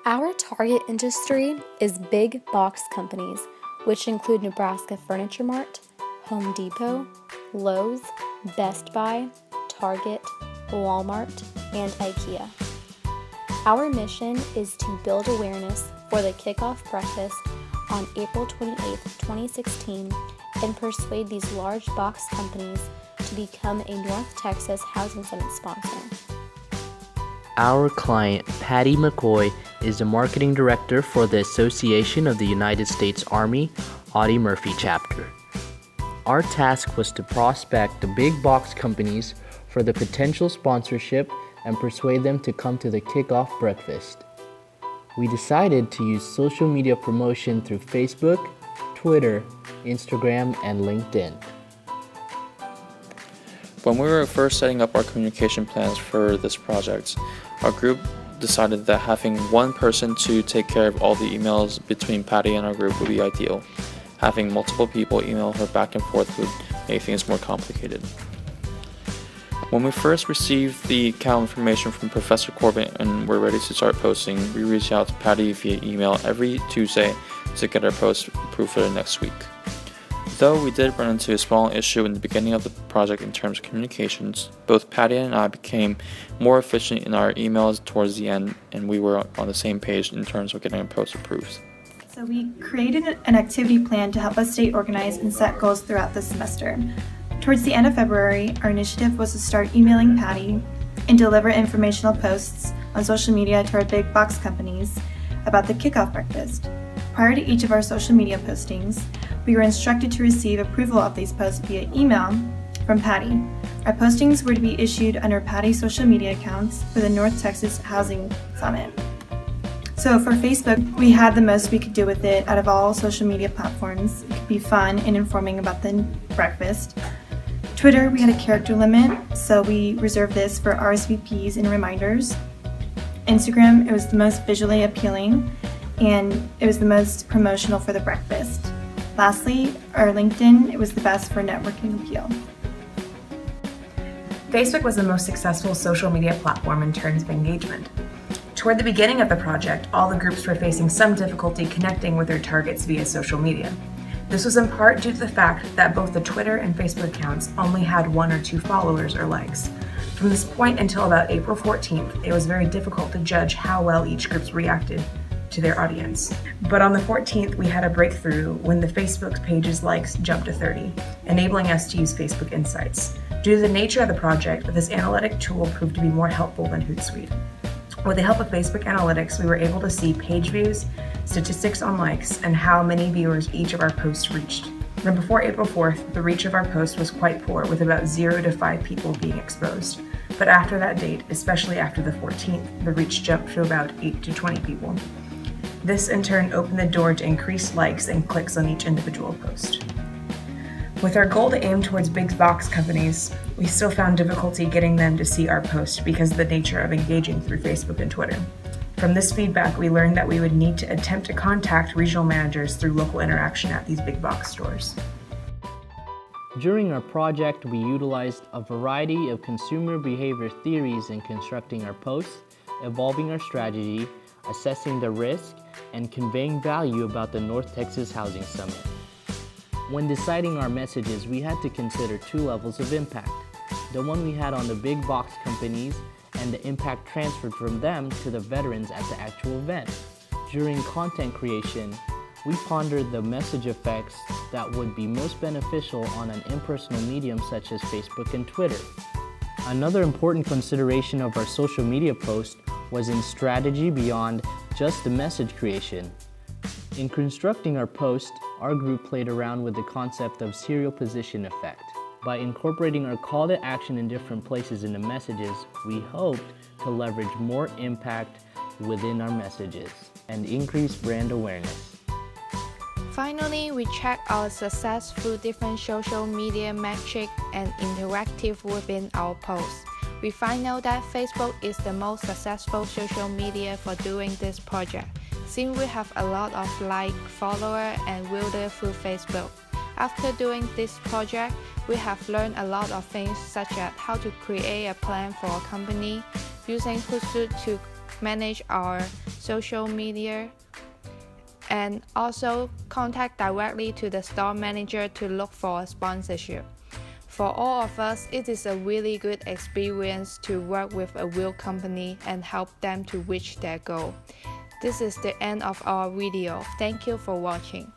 Our target industry is big box companies, which include Nebraska Furniture Mart, Home Depot, Lowe's, Best Buy, Target, Walmart, and IKEA. Our mission is to build awareness for the kickoff breakfast on April 28, 2016, and persuade these large box companies to become a North Texas Housing Summit sponsor. Our client, Patty McCoy, is the marketing director for the Association of the United States Army Audie Chapter. Our task was to prospect the big box companies for the potential sponsorship and persuade them to come to the kickoff breakfast. We decided to use social media promotion through Facebook, Twitter, Instagram, and LinkedIn. When we were first setting up our communication plans for this project, our group decided that having one person to take care of all the emails between Patty and our group would be ideal. Having multiple people email her back and forth would make things more complicated. When we first received the account information from Professor Corbett and were ready to start posting, we reached out to Patty via email every Tuesday to get our post approved for the next week. Though we did run into a small issue in the beginning of the project in terms of communications, both Patty and I became more efficient in our emails towards the end, and we were on the same page in terms of getting our posts approved. So we created an activity plan to help us stay organized and set goals throughout the semester. Towards the end of February, our initiative was to start emailing Patty and deliver informational posts on social media to our big box companies about the kickoff breakfast. Prior to each of our social media postings, we were instructed to receive approval of these posts via email from Patty. Our postings were to be issued under Patty's social media accounts for the North Texas Housing Summit. So for Facebook, we had the most we could do with it out of all social media platforms. It could be fun and informing about the breakfast. Twitter, we had a character limit, so we reserved this for RSVPs and reminders. Instagram, it was the most visually appealing, and it was the most promotional for the breakfast. Lastly, our LinkedIn, it was the best for networking appeal. Facebook was the most successful social media platform in terms of engagement. Toward the beginning of the project, all the groups were facing some difficulty connecting with their targets via social media. This was in part due to the fact that both the Twitter and Facebook accounts only had 1 or 2 followers or likes. From this point until about April 14th, it was very difficult to judge how well each group reacted to their audience. But on the 14th, we had a breakthrough when the Facebook page's likes jumped to 30, enabling us to use Facebook Insights. Due to the nature of the project, this analytic tool proved to be more helpful than Hootsuite. With the help of Facebook Analytics, we were able to see page views, statistics on likes, and how many viewers each of our posts reached. From before April 4th, the reach of our post was quite poor, with about 0 to 5 people being exposed. But after that date, especially after the 14th, the reach jumped to about 8 to 20 people. This in turn opened the door to increased likes and clicks on each individual post. With our goal to aim towards big box companies, we still found difficulty getting them to see our post because of the nature of engaging through Facebook and Twitter. From this feedback, we learned that we would need to attempt to contact regional managers through local interaction at these big box stores. During our project, we utilized a variety of consumer behavior theories in constructing our posts, evolving our strategy, assessing the risk, and conveying value about the North Texas Housing Summit. When deciding our messages, we had to consider 2 levels of impact: the one we had on the big box companies and the impact transferred from them to the veterans at the actual event. During content creation, we pondered the message effects that would be most beneficial on an impersonal medium such as Facebook and Twitter. Another important consideration of our social media post was in strategy beyond just the message creation. In constructing our post, our group played around with the concept of serial position effect. By incorporating our call to action in different places in the messages, we hoped to leverage more impact within our messages and increase brand awareness. Finally, we check our success through different social media metrics and interactive within our posts. We find out that Facebook is the most successful social media for doing this project, since we have a lot of followers and viewer through Facebook. After doing this project, we have learned a lot of things such as how to create a plan for a company, using Hootsuite to manage our social media, and also contact directly to the store manager to look for a sponsorship. For all of us, it is a really good experience to work with a real company and help them to reach their goal. This is the end of our video. Thank you for watching.